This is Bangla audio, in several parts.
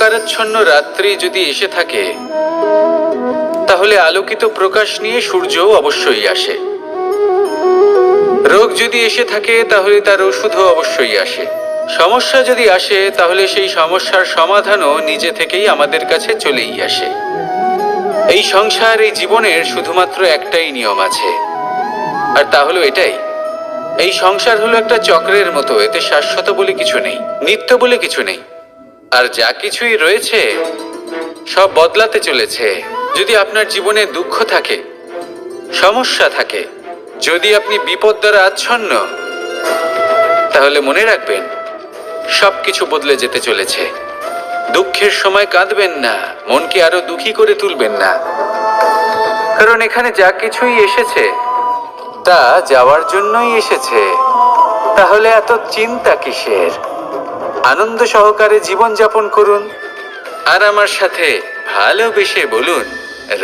অন্ধকারাচ্ছন্ন রাত্রি যদি এসে থাকে, তাহলে আলোকিত প্রকাশ নিয়ে সূর্যও অবশ্যই আসে। রোগ যদি এসে থাকে, তাহলে তার ওষুধও অবশ্যই আসে। সমস্যা যদি আসে, তাহলে সেই সমস্যার সমাধানও নিজে থেকেই আমাদের কাছে চলেই আসে। এই সংসার, এই জীবনের শুধুমাত্র একটাই নিয়ম আছে, আর তা হলো এটাই: এই সংসার হলো একটা চক্রের মতো। এতে শাশ্বত বলে কিছু নেই, নিত্য বলে কিছু নেই। আর যা কিছুই রয়েছে সব বদলাতে চলেছে। যদি আপনার জীবনে দুঃখ থাকে, সমস্যা থাকে, যদি আপনি বিপদ দ্বারা আচ্ছন্ন, তাহলে মনে রাখবেন সবকিছু বদলে যেতে চলেছে। দুঃখের সময় কাঁদবেন না, মনকে আরো দুঃখী করে তুলবেন না, কারণ এখানে যা কিছুই এসেছে তা যাওয়ার জন্যই এসেছে। তাহলে এত চিন্তা কিসের? আনন্দ সহকারে জীবন যাপন করুন, আর আমার সাথে ভালোবেসে বলুন,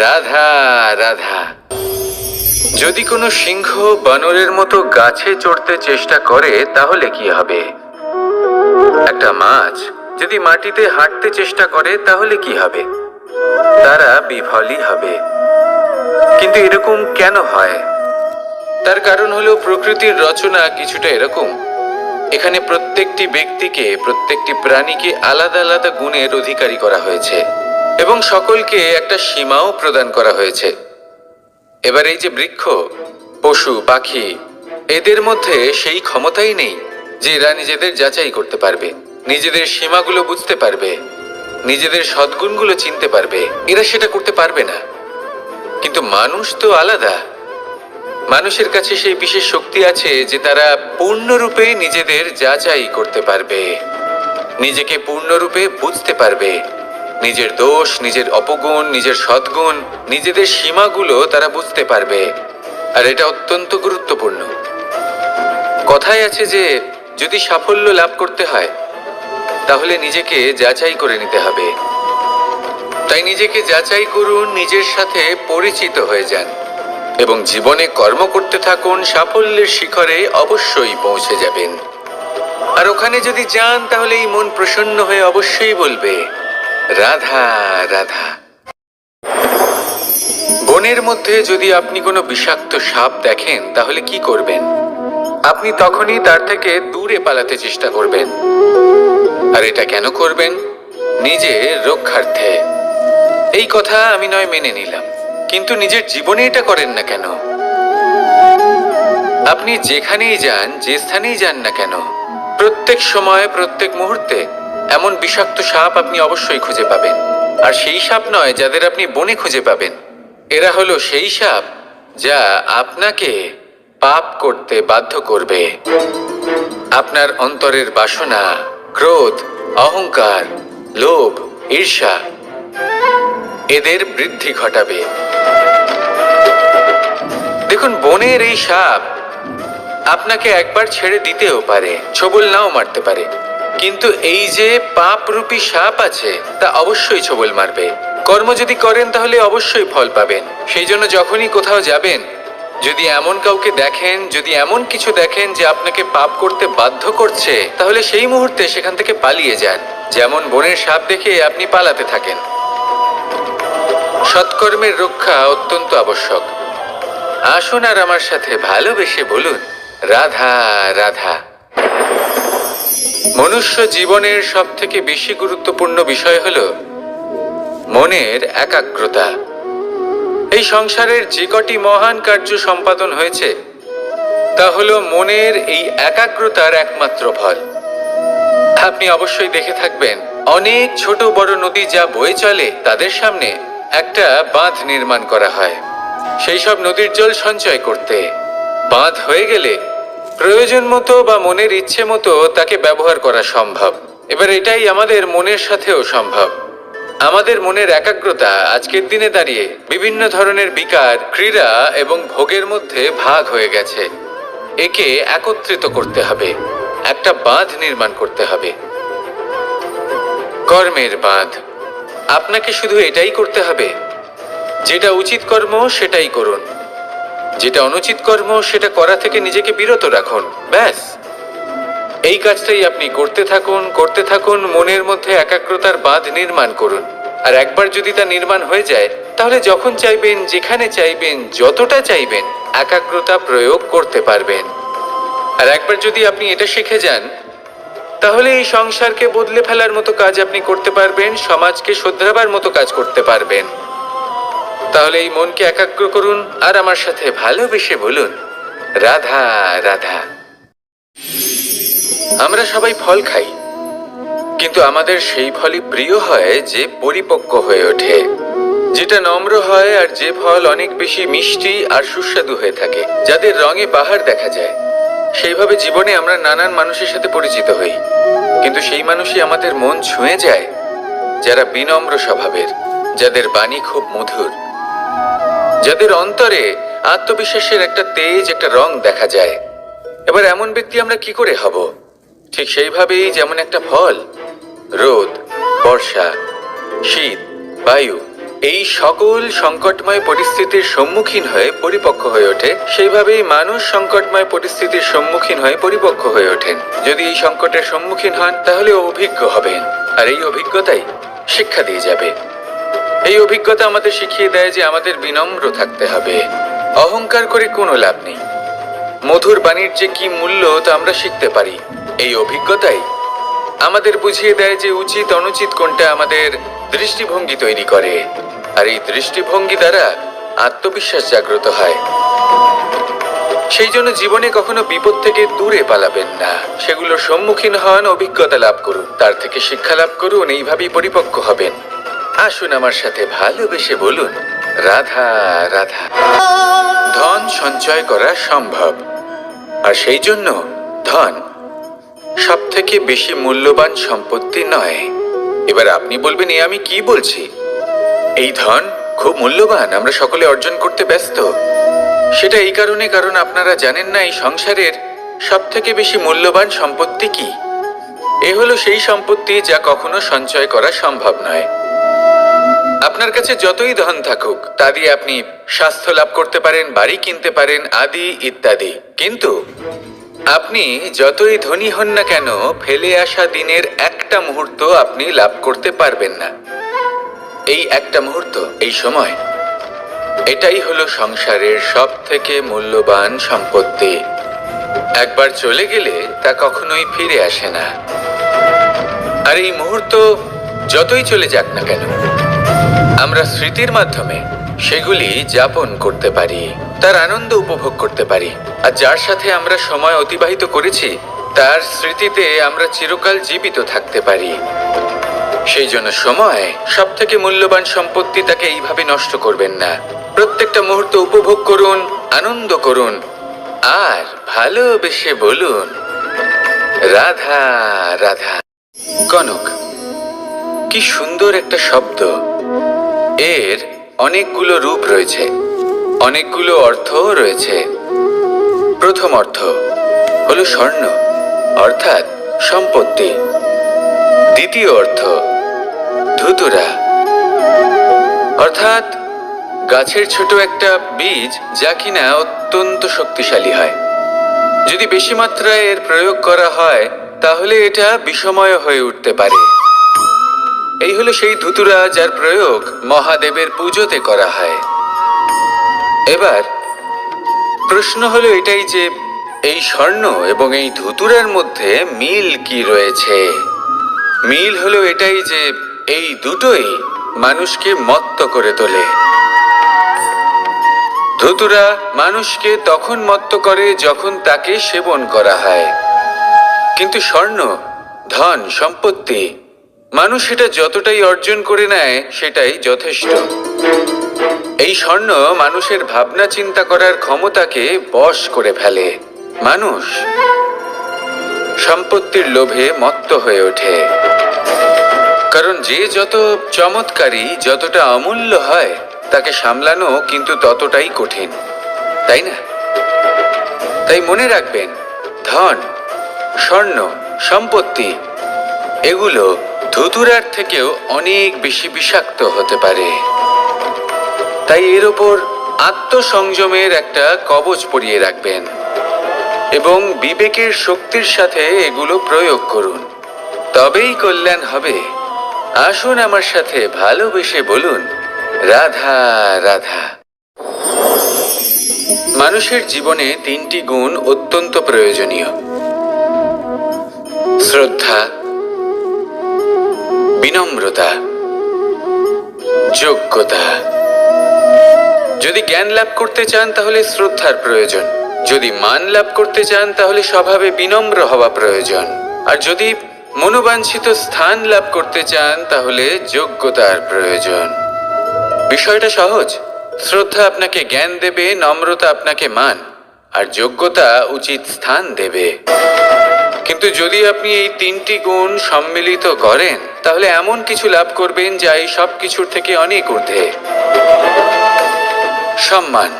রাধা রাধা। যদি কোনো সিংহ বানরের মতো গাছে চড়তে চেষ্টা করে, তাহলে কি হবে? একটা মাছ যদি মাটিতে হাঁটতে চেষ্টা করে, তাহলে কি হবে? তারা বিফলই হবে। কিন্তু এরকম কেন হয়? তার কারণ হলো প্রকৃতির রচনা কিছুটা এরকম। এখানে প্রত্যেকটি ব্যক্তিকে, প্রত্যেকটি প্রাণীকে আলাদা আলাদা গুণের অধিকারী করা হয়েছে, এবং সকলকে একটা সীমাও প্রদান করা হয়েছে। এবার এই যে বৃক্ষ, পশু, পাখি, এদের মধ্যে সেই ক্ষমতাই নেই যে এরা নিজেদের যাচাই করতে পারবে, নিজেদের সীমাগুলো বুঝতে পারবে, নিজেদের সদ্গুণগুলো চিনতে পারবে। এরা সেটা করতে পারবে না। কিন্তু মানুষ তো আলাদা। মানুষের কাছে সেই বিশেষ শক্তি আছে যে তারা পূর্ণরূপে নিজেদের যাচাই করতে পারবে, নিজেকে পূর্ণরূপে বুঝতে পারবে, নিজের দোষ, নিজের অপগুণ, নিজের সদ্গুণ, নিজেদের সীমাগুলো তারা বুঝতে পারবে। আর এটা অত্যন্ত গুরুত্বপূর্ণ। কথায় আছে যে যদি সাফল্য লাভ করতে হয়, তাহলে নিজেকে যাচাই করে নিতে হবে। তাই নিজেকে যাচাই করুন, নিজের সাথে পরিচিত হয়ে যান, এবং জীবনে কর্ম করতে থাকুন। সাফল্যের শিখরে অবশ্যই পৌঁছে যাবেন। আর ওখানে যদি যান, তাহলে এই মন প্রসন্ন হয়ে অবশ্যই বলবে, রাধা রাধা। বনের মধ্যে যদি আপনি কোনো বিষাক্ত সাপ দেখেন, তাহলে কি করবেন? আপনি তখনই তার থেকে দূরে পালাতে চেষ্টা করবেন। আর এটা কেন করবেন? নিজের রক্ষার্থে। এই কথা আমি নয় মেনে নিলাম, কিন্তু নিজের জীবনে এটা করেন না কেন? আপনি যেখানেই যান, যে স্থানেই যান না কেন, প্রত্যেক সময়, প্রত্যেক মুহূর্তে এমন বিষাক্ত সাপ আপনি অবশ্যই খুঁজে পাবেন। আর সেই সাপ নয় যাদের আপনি বনে খুঁজে পাবেন। এরা হলো সেই সাপ যা আপনাকে পাপ করতে বাধ্য করবে। আপনার অন্তরের বাসনা, ক্রোধ, অহংকার, লোভ, ঈর্ষা, এদের বৃদ্ধি ঘটাবে। দেখুন, বনের এই সাপ আপনাকে একবার ছেড়ে দিতেও পারে, ছোবল নাও মারতে পারে, কিন্তু এই যে পাপরূপী সাপ আছে, তা অবশ্যই ছোবল মারবে। কর্ম যদি করেন, তাহলে অবশ্যই ফল পাবেন। সেই জন্য যখনই কোথাও যাবেন, যদি এমন কাউকে দেখেন, যদি এমন কিছু দেখেন যে আপনাকে পাপ করতে বাধ্য করছে, তাহলে সেই মুহূর্তে সেখান থেকে পালিয়ে যান। যেমন বনের সাপ দেখে আপনি পালাতে থাকেন। সৎকর্মের রক্ষা অত্যন্ত আবশ্যক। আসুন আর আমার সাথে ভালোবেসে বলুন, রাধা রাধা। মনুষ্য জীবনের সব থেকে বেশি গুরুত্বপূর্ণ বিষয় হলো মনের একাগ্রতা। এই সংসারের যে কটি মহান কার্য সম্পাদন হয়েছে, তা হলো মনের এই একাগ্রতার একমাত্র ফল। আপনি অবশ্যই দেখে থাকবেন, অনেক ছোট বড় নদী যা বয়ে চলে, তাদের সামনে একটা বাঁধ নির্মাণ করা হয় সেই সব নদীর জল সঞ্চয় করতে। বাঁধ হয়ে গেলে প্রয়োজন মতো বা মনের ইচ্ছে মতো তাকে ব্যবহার করা সম্ভব। এবার এটাই আমাদের মনের সাথেও সম্ভব। আমাদের মনের একাগ্রতা আজকের দিনে দাঁড়িয়ে বিভিন্ন ধরনের বিকার, ক্রীড়া এবং ভোগের মধ্যে ভাগ হয়ে গেছে। একে একত্রিত করতে হবে, একটা বাঁধ নির্মাণ করতে হবে, কর্মের বাঁধ। আপনাকে শুধু এটাই করতে হবে, যেটা উচিত কর্ম সেটাই করুন, যেটা অনুচিত কর্ম সেটা করা থেকে নিজেকে বিরত রাখুন, ব্যাস। এই কাজটাই আপনি করতে থাকুন, মনের মধ্যে একাগ্রতার বাঁধ নির্মাণ করুন। আর একবার যদি তা নির্মাণ হয়ে যায়, তাহলে যখন চাইবেন, যেখানে চাইবেন, যতটা চাইবেন, একাগ্রতা প্রয়োগ করতে পারবেন। আর একবার যদি আপনি এটা শিখে যান, তাহলে এই সংসারকে বদলে ফেলার মতো কাজ আপনি করতে পারবেন, সমাজকে শোধরাবার মতো কাজ করতে পারবেন। তাহলে এই মনকে একাগ্র করুন আর আমার সাথে ভালোবেসে বলুন, রাধা রাধা। আমরা সবাই ফল খাই, কিন্তু আমাদের সেই ফলই প্রিয় হয় যে পরিপক্ক হয়ে ওঠে, যেটা নম্র হয়, আর যে ফল অনেক বেশি মিষ্টি আর সুস্বাদু হয়ে থাকে, যাদের রঙে বাহার দেখা যায়। সেইভাবে জীবনে আমরা নানান মানুষের সাথে পরিচিত হই, কিন্তু সেই মানুষই আমাদের মন ছুঁয়ে যায় যারা বিনম্র স্বভাবের, যাদের বাণী খুব মধুর, যাদের অন্তরে আত্মবিশ্বাসের একটা তেজ, একটা রং দেখা যায়। এবার এমন ব্যক্তি আমরা কি করে হব? ঠিক সেইভাবেই যেমন একটা ফল রোদ, বর্ষা, শীত, বায়ু এই সকল সংকটময় পরিস্থিতির সম্মুখীন হয়ে পরিপক্ক হয়ে ওঠে, সেইভাবেই মানুষ সংকটময় পরিস্থিতির সম্মুখীন হয়ে পরিপক্ক হয়ে ওঠেন। যদি এই সংকটের সম্মুখীন হন, তাহলে অভিজ্ঞ হবেন, আর এই অভিজ্ঞতাই শিক্ষা দিয়ে যাবে। এই অভিজ্ঞতা আমাদের শিখিয়ে দেয় যে আমাদের বিনম্র থাকতে হবে। অহংকার করে কোনো লাভ নেই। মধুর বাণীর যে কি মূল্য তা আমরা শিখতে পারি। এই অভিজ্ঞতাই আমাদের বুঝিয়ে দেয় যে উচিত অনুচিত কোনটা, আমাদের দৃষ্টিভঙ্গি তৈরি করে, আর এই দৃষ্টিভঙ্গি দ্বারা আত্মবিশ্বাস জাগ্রত হয়। সেই জন্য জীবনে কখনো বিপদ থেকে দূরে পালাবেন না, সেগুলোর সম্মুখীন হন, অভিজ্ঞতা লাভ করুন, তার থেকে শিক্ষা লাভ করুন, এইভাবেই পরিপক্ক হবেন। আসুন আমার সাথে ভালোবেসে বলুন, রাধা রাধা। ধন সঞ্চয় করা সম্ভব, আর সেই জন্য ধন সব থেকে বেশি মূল্যবান সম্পত্তি নয়। এবার আপনি বলবেন, এ আমি কি বলছি? এই ধন খুব মূল্যবান, আমরা সকলে অর্জন করতে ব্যস্ত। সেটা এই কারণে, কারণ আপনারা জানেন না এই সংসারের সব থেকে বেশি মূল্যবান সম্পত্তি কি। এ হলো সেই সম্পত্তি যা কখনো সঞ্চয় করা সম্ভব নয়। আপনার কাছে যতই ধন থাকুক, তা দিয়ে আপনি স্বাস্থ্য লাভ করতে পারেন, বাড়ি কিনতে পারেন, আদি ইত্যাদি, কিন্তু আপনি যতই ধনী হন না কেন, ফেলে আসা দিনের একটা মুহূর্ত আপনি লাভ করতে পারবেন না। এই একটা মুহূর্ত, এই সময়, এটাই হলো সংসারের সব থেকে মূল্যবান সম্পত্তি। একবার চলে গেলে তা কখনোই ফিরে আসে না। আর এই মুহূর্ত যতই চলে যাক না কেন, আমরা স্মৃতির মাধ্যমে সেগুলি যাপন করতে পারি, তার আনন্দ উপভোগ করতে পারি। আর যার সাথে আমরা সময় অতিবাহিত করেছি, তার স্মৃতিতে আমরা চিরকাল জীবিত থাকতে পারি। সেই জন্য সময় সব থেকে মূল্যবান সম্পত্তি, তাকে এইভাবে নষ্ট করবেন না। প্রত্যেকটা মুহূর্ত উপভোগ করুন, আনন্দ করুন, আর ভালোবেসে বলুন, রাধা রাধা। কনক, কি সুন্দর একটা শব্দ। এর অনেকগুলো রূপ রয়েছে, অনেকগুলো অর্থও রয়েছে। প্রথম অর্থ হলো স্বর্ণ, অর্থাৎ সম্পত্তি। দ্বিতীয় অর্থ ধুতুরা, অর্থাৎ গাছের ছোট একটা বীজ, যা কিনা অত্যন্ত শক্তিশালী হয়। যদি বেশি মাত্রায় এর প্রয়োগ করা হয়, তাহলে এটা বিষময় হয়ে উঠতে পারে। এই হলো সেই ধুতুরা যার প্রয়োগ মহাদেবের পুজোতে করা হয়। এবার প্রশ্ন হলো এটাই যে এই স্বর্ণ এবং এই ধুতুরার মধ্যে মিল কি রয়েছে। মিল হলো এটাই যে এই দুটোই মানুষকে মত্ত করে তোলে। ধুতুরা মানুষকে তখন মত্ত করে যখন তাকে সেবন করা হয়, কিন্তু স্বর্ণ, ধন, সম্পত্তি, মানুষ সেটা যতটাই অর্জন করে নেয় সেটাই যথেষ্ট। এই স্বর্ণ মানুষের ভাবনা চিন্তা করার ক্ষমতাকে বশ করে ফেলে। মানুষ সম্পত্তির লোভে মত্ত হয়ে ওঠে, কারণ যে যত চমৎকারী, যতটা অমূল্য হয়, তাকে সামলানো কিন্তু ততটাই কঠিন, তাই না? তাই মনে রাখবেন, ধন, স্বর্ণ, সম্পত্তি এগুলো ধুতুরার থেকেও অনেক বেশি বিষাক্ত হতে পারে। তাই এর ওপর আত্মসংযমের একটা কবচ পরিয়ে রাখবেন। এবং বিবেকের শক্তির সাথে এগুলো প্রয়োগ করুন, তবেই কল্যাণ হবে। আসুন আমার সাথে ভালোবেসে বলুন, রাধা রাধা। মানুষের জীবনে তিনটি গুণ অত্যন্ত প্রয়োজনীয়: শ্রদ্ধা, বিনম্রতা, যোগ্যতা। যদি জ্ঞান লাভ করতে চান তাহলে শ্রদ্ধার প্রয়োজন, যদি মান লাভ করতে চান তাহলে স্বভাবে বিনম্র হওয়া প্রয়োজন, আর যদি মনোবাঞ্ছিত স্থান লাভ করতে চান তাহলে যোগ্যতার প্রয়োজন। বিষয়টা সহজ। শ্রদ্ধা আপনাকে জ্ঞান দেবে, নম্রতা আপনাকে মান, আর যোগ্যতা উচিত স্থান দেবে। কিন্তু যদি আপনি এই তিনটি গুণ সম্মিলিত করেন তাহলে এমন কিছু লাভ করবেন যা এই সব কিছুর থেকে অনেক ঊর্ধ্বে। সম্মান।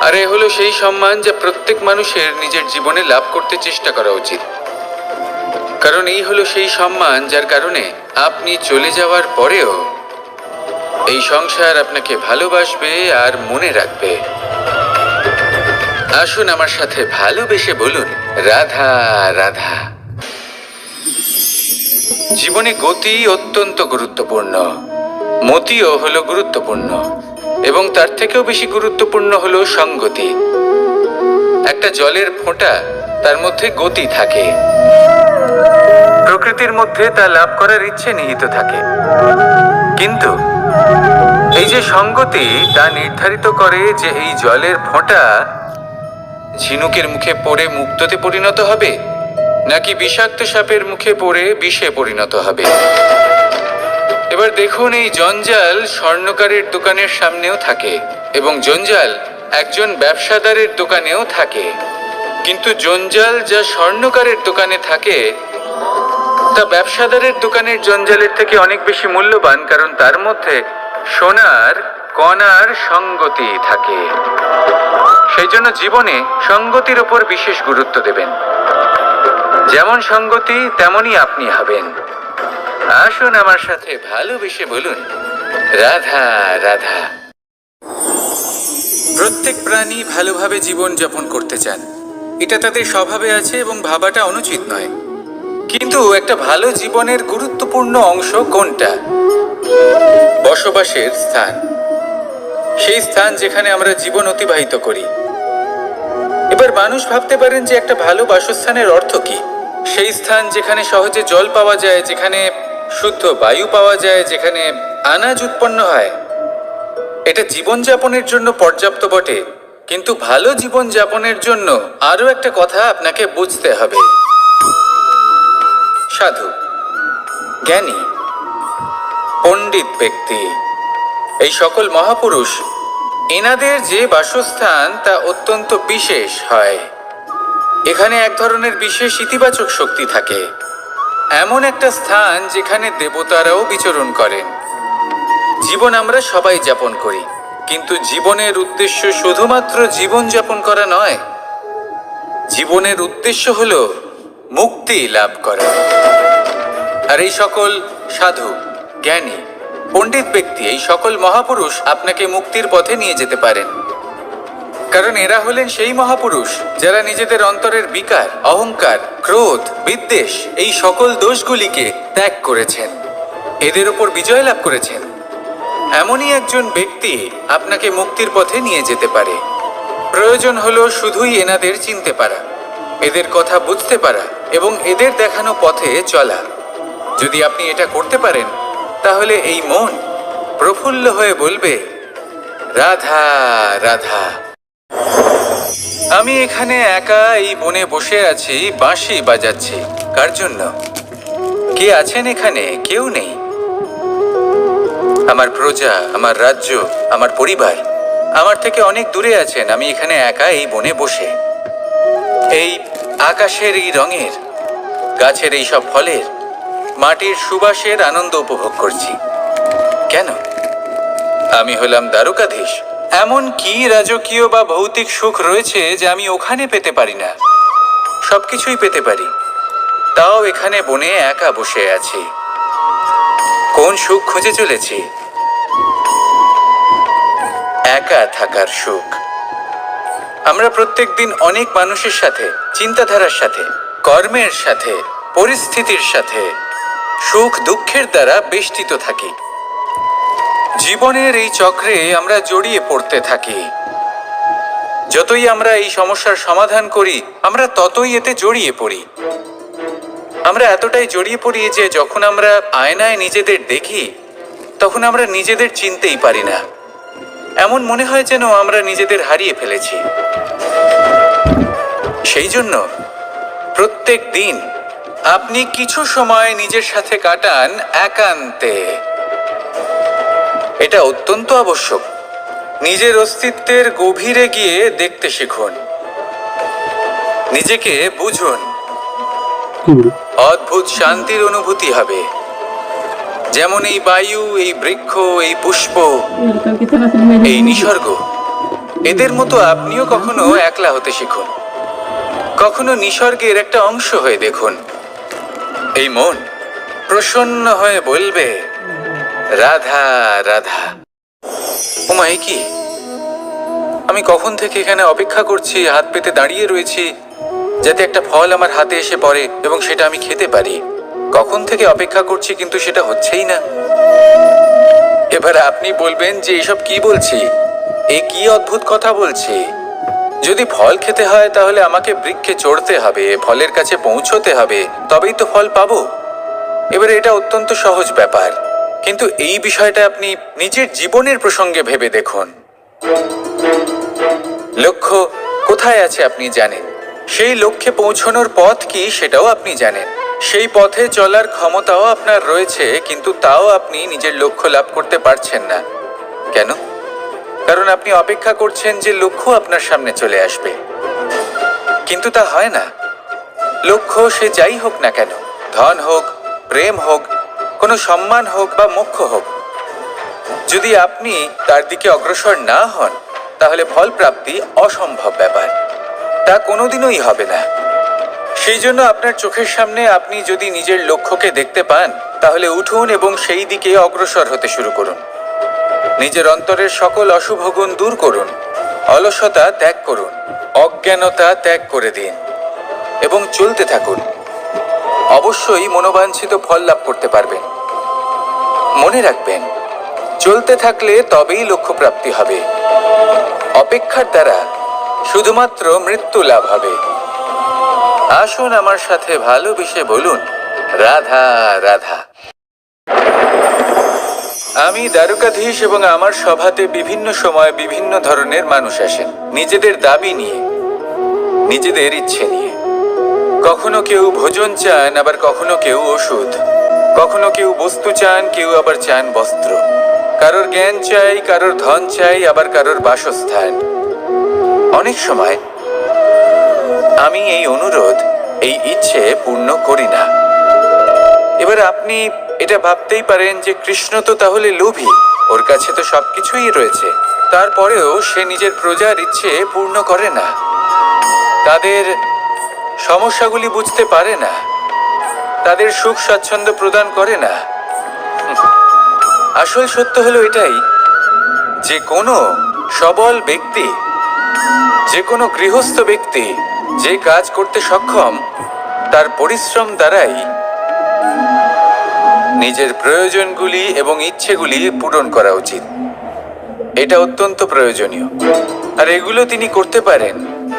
আর এ হলো সেই সম্মান যা প্রত্যেক মানুষের নিজের জীবনে লাভ করতে চেষ্টা করা উচিত, কারণ এই হলো সেই সম্মান যার কারণে আপনি চলে যাওয়ার পরেও এই সংসার আপনাকে ভালোবাসবে আর মনে রাখবে। আসুন আমার সাথে ভালোবেসে বলুন, রাধা রাধা। জীবনে গতি অত্যন্ত গুরুত্বপূর্ণ, মতিও হলো গুরুত্বপূর্ণ, এবং তার থেকেও বেশি গুরুত্বপূর্ণ হলো সঙ্গতি। একটা জলের ফোঁটা, তার মধ্যে গতি থাকে, প্রকৃতির মধ্যে তা লাভ করার ইচ্ছে নিহিত থাকে, কিন্তু এই যে সঙ্গতি তা নির্ধারিত করে যে এই জলের ফোঁটা ঝিনুকের মুখে পড়ে মুক্তোতে পরিণত হবে নাকি বিষাক্ত সাপের মুখে পড়ে বিষে পরিণত হবে। এবার দেখুন, এই জঞ্জাল স্বর্ণকারের দোকানের সামনেও থাকে এবং জঞ্জাল একজন ব্যবসাদারের দোকানেও থাকে, কিন্তু জঞ্জাল যা স্বর্ণকারের দোকানে থাকে তা ব্যবসাদারের দোকানের জঞ্জালের থেকে অনেক বেশি মূল্যবান, কারণ তার মধ্যে সোনার কণার সঙ্গতি থাকে। সেই জন্য জীবনে সঙ্গতির উপর বিশেষ গুরুত্ব দেবেন। যেমন সঙ্গতি তেমনই আপনি হবেন। আসুন আমার সাথে ভালোবেসে বলুন, রাধা রাধা। প্রত্যেক প্রাণী ভালোভাবে জীবন যাপন করতে চান, এটা তাদের স্বভাবে আছে এবং ভাবাটা অনুচিত নয়। কিন্তু একটা ভালো জীবনের গুরুত্বপূর্ণ অংশ কোনটা? বসবাসের স্থান, সেই স্থান যেখানে আমরা জীবন অতিবাহিত করি। এবার মানুষ ভাবতে পারেন যে একটা ভালো বাসস্থানের অর্থ কি? সেই স্থান যেখানে সহজে জল পাওয়া যায়, যেখানে শুদ্ধ বায়ু পাওয়া যায়, যেখানে আনাজ উৎপন্ন হয়। এটা জীবনযাপনের জন্য পর্যাপ্ত বটে, কিন্তু ভালো জীবন যাপনের জন্য আরও একটা কথা আপনাকে বুঝতে হবে। সাধু, জ্ঞানী, পণ্ডিত ব্যক্তি, এই সকল মহাপুরুষ, এনাদের যে বাসস্থান তা অত্যন্ত বিশেষ হয়। এখানে এক ধরনের বিশেষ ইতিবাচক শক্তি থাকে, এমন একটা স্থান যেখানে দেবতারাও বিচরণ করেন। জীবন আমরা সবাই যাপন করি, কিন্তু জীবনের উদ্দেশ্য শুধুমাত্র জীবন যাপন করা নয়। জীবনের উদ্দেশ্য হলো মুক্তি লাভ করা। আর এই সকল সাধু, জ্ঞানী, পণ্ডিত ব্যক্তি, এই সকল মহাপুরুষ আপনাকে মুক্তির পথে নিয়ে যেতে পারেন, কারণ এরা হলেন সেই মহাপুরুষ যারা নিজেদের অন্তরের বিকার, অহংকার, ক্রোধ, বিদ্বেষ এই সকল দোষগুলিকে ত্যাগ করেছেন, এদের উপর বিজয় লাভ করেছেন। এমনই একজন ব্যক্তি আপনাকে মুক্তির পথে নিয়ে যেতে পারে। প্রয়োজন হলো শুধুই এনাদের চিনতে পারা, এদের কথা বুঝতে পারা এবং এদের দেখানো পথে চলা। যদি আপনি এটা করতে পারেন তাহলে এই মন প্রফুল্ল হয়ে বলবে, রাধা রাধা। আমি এখানে একা এই বনে বসে আছি, বাঁশি বাজাচ্ছি। কার জন্য? কে আছেন এখানে? কেউ নেই। আমার প্রজা, আমার রাজ্য, আমার পরিবার আমার থেকে অনেক দূরে আছেন। আমি এখানে একা এই বনে বসে এই আকাশের এই রঙের, গাছের এই সব ফলের, মাটির সুবাসের আনন্দ উপভোগ করছি। কেন? আমি হলাম দ্বারকাধীশ। এমন কি রাজকীয় বা ভৌতিক সুখ রয়েছে যে আমি ওখানে পেতে পারি না? সবকিছুই পেতে পারি, তাও এখানে বনে একা বসে আছি। কোন সুখ খুঁজে চলেছি? একা থাকার সুখ। আমরা প্রত্যেক দিন অনেক মানুষের সাথে, চিন্তাধারার সাথে, কর্মের সাথে, পরিস্থিতির সাথে, সুখ দুঃখের দ্বারা বেষ্টিত থাকি। জীবনের এই চক্রে আমরা জড়িয়ে পড়তে থাকি। যতই আমরা এই সমস্যার সমাধান করি, আমরা ততই এতে জড়িয়ে পড়ি। আমরা এতটাই জড়িয়ে পড়ি যে যখন আমরা আয়নায় নিজেদের দেখি, তখন আমরা নিজেদের চিনতেই পারি না। এমন মনে হয় যেন আমরা নিজেদের হারিয়ে ফেলেছি। সেই জন্য প্রত্যেক দিন আপনি কিছু সময় নিজের সাথে কাটান একান্তে। এটা অত্যন্ত আবশ্যক। নিজের অস্তিত্বের গভীরে গিয়ে দেখতে শিখুন, নিজেকে বুঝুন। অদ্ভুত শান্তির অনুভূতি হবে। যেমন এই বায়ু, এই বৃক্ষ, এই পুষ্প, এই নিসর্গ, এদের মতো আপনিও কখনো একলা হতে শিখুন। কখনো নিসর্গের একটা অংশ হয়ে দেখুন। এই মন প্রসন্ন হয়ে বলবে, রাধা রাধা। ওমাই কি, আমি কখন থেকে এখানে অপেক্ষা করছি, হাত পেতে দাঁড়িয়ে রয়েছি যাতে একটা ফল আমার হাতে এসে পড়ে এবং সেটা আমি খেতে পারি। কখন থেকে অপেক্ষা করছি, কিন্তু সেটা হচ্ছেই না। এবার আপনি বলবেন যে এসব কি বলছি, এ কি অদ্ভুত কথা বলছি। যদি ফল খেতে হয় তাহলে আমাকে বৃক্ষে চড়তে হবে, ফলের কাছে পৌঁছতে হবে, তবেই তো ফল পাবো। এবারে এটা অত্যন্ত সহজ ব্যাপার, কিন্তু এই বিষয়টা আপনি নিজের জীবনের প্রসঙ্গে ভেবে দেখুন। লক্ষ্য কোথায় আছে আপনি জানেন, সেই লক্ষ্যে পৌঁছানোর পথ কি সেটাও আপনি জানেন, সেই পথে চলার ক্ষমতাও আপনার রয়েছে, কিন্তু তাও আপনি নিজের লক্ষ্য লাভ করতে পারছেন না। কেন? কারণ আপনি অপেক্ষা করছেন যে লক্ষ্য আপনার সামনে চলে আসবে, কিন্তু তা হয় না। লক্ষ্য সে যাই হোক না কেন, ধন হোক, প্রেম হোক, কোনো সম্মান হোক বা মোক্ষ হোক, যদি আপনি তার দিকে অগ্রসর না হন তাহলে ফল প্রাপ্তি অসম্ভব ব্যাপার, তা কোনোদিনই হবে না। সেই জন্য আপনার চোখের সামনে আপনি যদি নিজের লক্ষ্যকে দেখতে পান, তাহলে উঠুন এবং সেই দিকে অগ্রসর হতে শুরু করুন। নিজের অন্তরের সকল অশুভ গুণ দূর করুন, অলসতা ত্যাগ করুন, অজ্ঞানতা ত্যাগ করে দিন এবং চলতে থাকুন। অবশ্যই মনোবাঞ্ছিত ফল লাভ করতে পারবেন। মনে রাখবেন, চলতে থাকলে তবেই লক্ষ্য প্রাপ্তি হবে। অপেক্ষার দ্বারা শুধুমাত্র মৃত্যু লাভ হবে। আসুন আমার সাথে ভালোবেসে বলুন, রাধা রাধা। আমি দ্বারকাধীশ এবং আমার সভাতে বিভিন্ন সময় বিভিন্ন ধরনের মানুষ আসেন, নিজেদের দাবি নিয়ে, নিজেদের ইচ্ছে নিয়ে। কখনো কেউ ভোজন চান, আবার কখনো কেউ ওষুধ। কখনো কেউ বস্তু চান, কেউ আবার চান বস্ত্র। কারোর জ্ঞান চাই, কারোর ধন চাই, আবার কারোর বাসস্থান। অনেক সময় আমি এই অনুরোধ, এই ইচ্ছে পূর্ণ করি না। এবার আপনি এটা ভাবতেই পারেন যে কৃষ্ণ তো তাহলে লোভী, ওর কাছে তো সবকিছুই রয়েছে, তারপরেও সে নিজের প্রজার ইচ্ছে পূর্ণ করে না, তাদের সমস্যাগুলি বুঝতে পারে না, তাদের সুখ স্বাচ্ছন্দ্য প্রদান করে না। আসল সত্য হলো এটাই যে কোনো সবল ব্যক্তি, যে কোনো গৃহস্থ ব্যক্তি যে কাজ করতে সক্ষম, তার পরিশ্রম দ্বারাই নিজের প্রয়োজনগুলি এবং ইচ্ছেগুলি পূরণ করা উচিত। এটা অত্যন্ত প্রয়োজনীয়। আর এগুলো তিনি করতে পারেন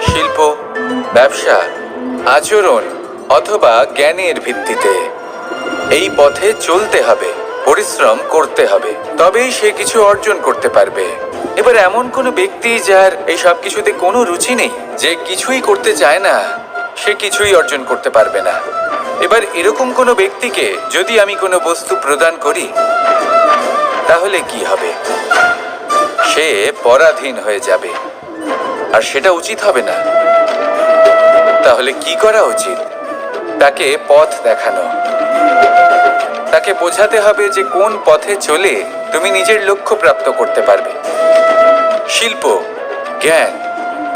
শিল্প, ব্যবসা, আচরণ অথবা জ্ঞানের ভিত্তিতে। এই পথে চলতে হবে, পরিশ্রম করতে হবে, তবেই সে কিছু অর্জন করতে পারবে। এবার এমন কোনো ব্যক্তি যার এই সব কিছুতে কোনো রুচি নেই, যে কিছুই করতে চায় না, সে কিছুই অর্জন করতে পারবে না। এবার এরকম কোনো ব্যক্তিকে যদি আমি কোনো বস্তু প্রদান করি, তাহলে কি হবে? সে পরাধীন হয়ে যাবে, আর সেটা উচিত হবে না। তাহলে কি করা উচিত? তাকে পথ দেখানো, তাকে বোঝাতে হবে যে কোন পথে চলে তুমি নিজের লক্ষ্য প্রাপ্ত করতে পারবে। শিল্প, জ্ঞান,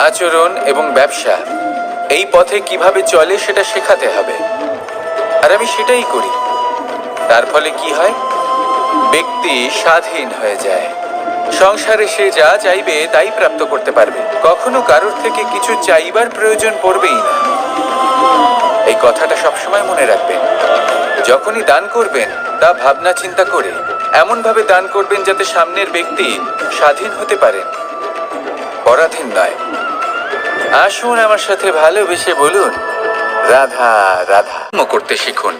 আচরণ এবং ব্যবসা, এই পথে কিভাবে চলে সেটা শেখাতে হবে। আর আমি সেটাই করি। তার ফলে কি হয়? ব্যক্তি স্বাধীন হয়ে যায়। সংসারে সে যা চাইবে তাই প্রাপ্ত করতে পারবে, কখনো কারোর থেকে কিছু চাইবার প্রয়োজন পড়বেই না। এই কথাটা সবসময় মনে রাখবেন। যখনই দান করবেন তা ভাবনা চিন্তা করে এমন ভাবে দান করবেন যাতে সামনের ব্যক্তি স্বাধীন হতে পারেন, পরাধীন নয়। আসুন আমার সাথে ভালোবেসে বলুন রাধা রাধা করতে শিখুন।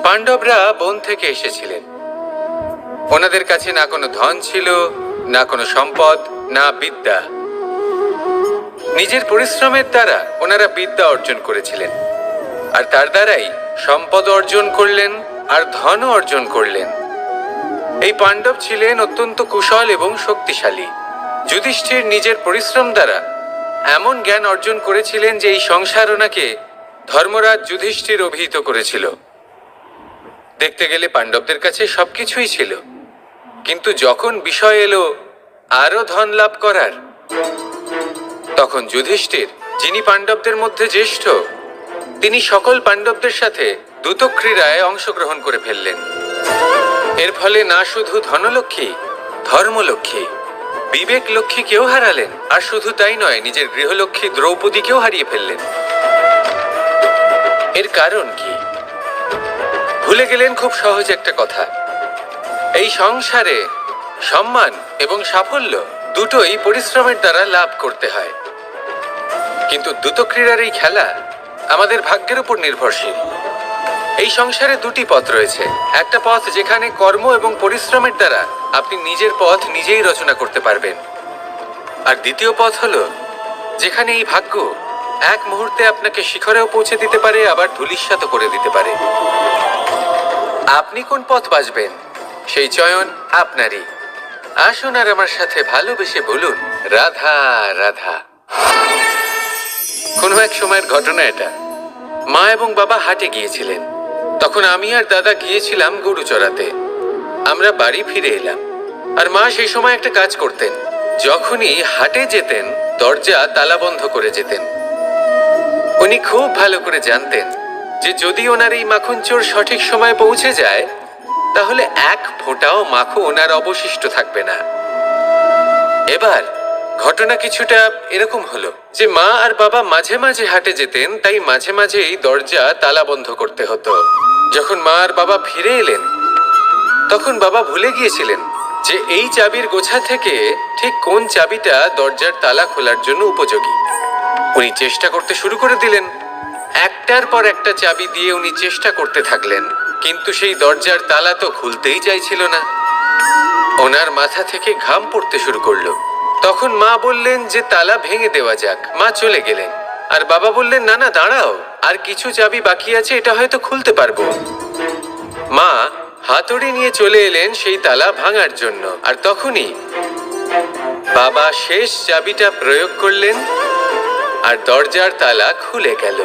পাণ্ডবরা বন থেকে এসেছিলেন। ওনাদের কাছে না কোনো ধন ছিল, না কোনো সম্পদ, না বিদ্যা। নিজের পরিশ্রমের দ্বারা ওনারা বিদ্যা অর্জন করেছিলেন, আর তার দ্বারাই সম্পদ অর্জন করলেন আর ধনও অর্জন করলেন। এই পাণ্ডব ছিলেন অত্যন্ত কুশল এবং শক্তিশালী। যুধিষ্ঠির নিজের পরিশ্রম দ্বারা এমন জ্ঞান অর্জন করেছিলেন যে এই সংসার ওনাকে ধর্মরাজ যুধিষ্ঠির অভিহিত করেছিল। দেখতে গেলে পাণ্ডবদের কাছে সবকিছুই ছিল, কিন্তু যখন বিষয় এলো আরো ধন লাভ করার, তখন যুধিষ্ঠির, যিনি পাণ্ডবদের মধ্যে জ্যেষ্ঠ, তিনি সকল পাণ্ডবদের সাথে দ্যুতক্রীড়ায় অংশগ্রহণ করে ফেললেন। এর ফলে না শুধু ধনলক্ষ্মী, ধর্মলক্ষ্মী, বিবেক লক্ষ্মীকেও হারালেন, আর শুধু তাই নয়, নিজের গৃহলক্ষ্মী দ্রৌপদীকেও হারিয়ে ফেললেন। এর কারণ কি? ভুলে গেলেন খুব সহজ একটা কথা। এই সংসারে সম্মান এবং সাফল্য দুটোই পরিশ্রমের দ্বারা লাভ করতে হয়, কিন্তু দ্যুতক্রীড়ার এই খেলা আমাদের ভাগ্যের উপর নির্ভরশীল। এই সংসারে দুটি পথ রয়েছে। একটা পথ যেখানে কর্ম এবং পরিশ্রমের দ্বারা আপনি নিজের পথ নিজেই রচনা করতে পারবেন, আর দ্বিতীয় পথ হলো যেখানে এই ভাগ্য এক মুহূর্তে আপনাকে শিখরেও পৌঁছে দিতে পারে, আবার ধূলিসাৎ করে দিতে পারে। আপনি কোন পথ বাছবেন সেই চয়ন আপনারই। আসুন আর আমার সাথে ভালোবেসে বলুন রাধা রাধা। কোনো এক সময়ের ঘটনা এটা। মা এবং বাবা হাটে গিয়েছিলেন, তখন আমি আর দাদা গিয়েছিলাম গরু চড়াতে। আমরা বাড়ি ফিরে এলাম, আর মা সেই সময় একটা কাজ করতেন। যখনই হাটে যেতেন দরজা তালা বন্ধ করে যেতেন। উনি খুব ভালো করে জানতেন যে যদি ওনার এই মাখন চোর সঠিক সময়ে পৌঁছে যায় তাহলে এক ফোঁটাও মাখন আর অবশিষ্ট থাকবে না। এবার ঘটনা কিছুটা এরকম হলো যে মা আর বাবা মাঝে মাঝে হাটে যেতেন, তাই মাঝে মাঝেই দরজা তালা বন্ধ করতে হতো। যখন মা আর বাবা ফিরে এলেন তখন বাবা ভুলে গিয়েছিলেন যে এই চাবির গোছা থেকে ঠিক কোন চাবিটা দরজার তালা খোলার জন্য উপযোগী। উনি চেষ্টা করতে শুরু করে দিলেন। একটার পর একটা চাবি দিয়ে উনি চেষ্টা করতে থাকলেন, কিন্তু সেই দরজার তালা তো খুলতেই চাইছিল না। ওনার মাথা থেকে ঘাম পড়তে শুরু করলো। তখন মা বললেন যে তালা ভেঙে দেওয়া যাক। মা চলে গেলেন, আর বাবা বললেন না না দাঁড়াও, আর কিছু চাবি বাকি আছে, এটা হয়তো খুলতে পারবো। মা হাতুড়ি নিয়ে চলে এলেন সেই তালা ভাঙার জন্য, আর তখনই বাবা শেষ চাবিটা প্রয়োগ করলেন আর দরজার তালা খুলে গেল।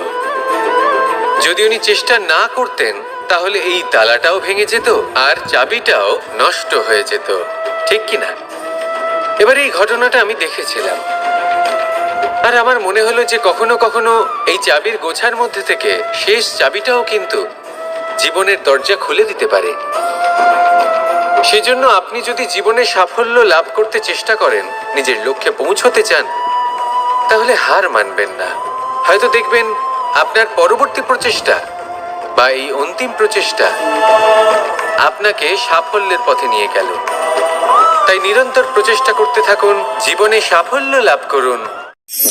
যদি উনি চেষ্টা না করতেন তাহলে এই তালাটাও ভেঙে যেত আর চাবিটাও নষ্ট হয়ে যেত, ঠিক কিনা? এবার এই ঘটনাটা আমি দেখেছিলাম, আর আমার মনে হলো যে কখনো কখনো এই চাবির গোছার মধ্যে থেকে শেষ চাবিটাও কিন্তু জীবনের দরজা খুলে দিতে পারে। সেজন্য আপনি যদি জীবনে সাফল্য লাভ করতে চেষ্টা করেন, নিজের লক্ষ্যে পৌঁছতে চান, তাহলে হার মানবেন না। হয়তো দেখবেন আপনার পরবর্তী প্রচেষ্টা বা এই অন্তিম প্রচেষ্টা আপনাকে সাফল্যের পথে নিয়ে গেল। তাই নিরন্তর প্রচেষ্টা করতে থাকুন, জীবনে সাফল্য লাভ করুন।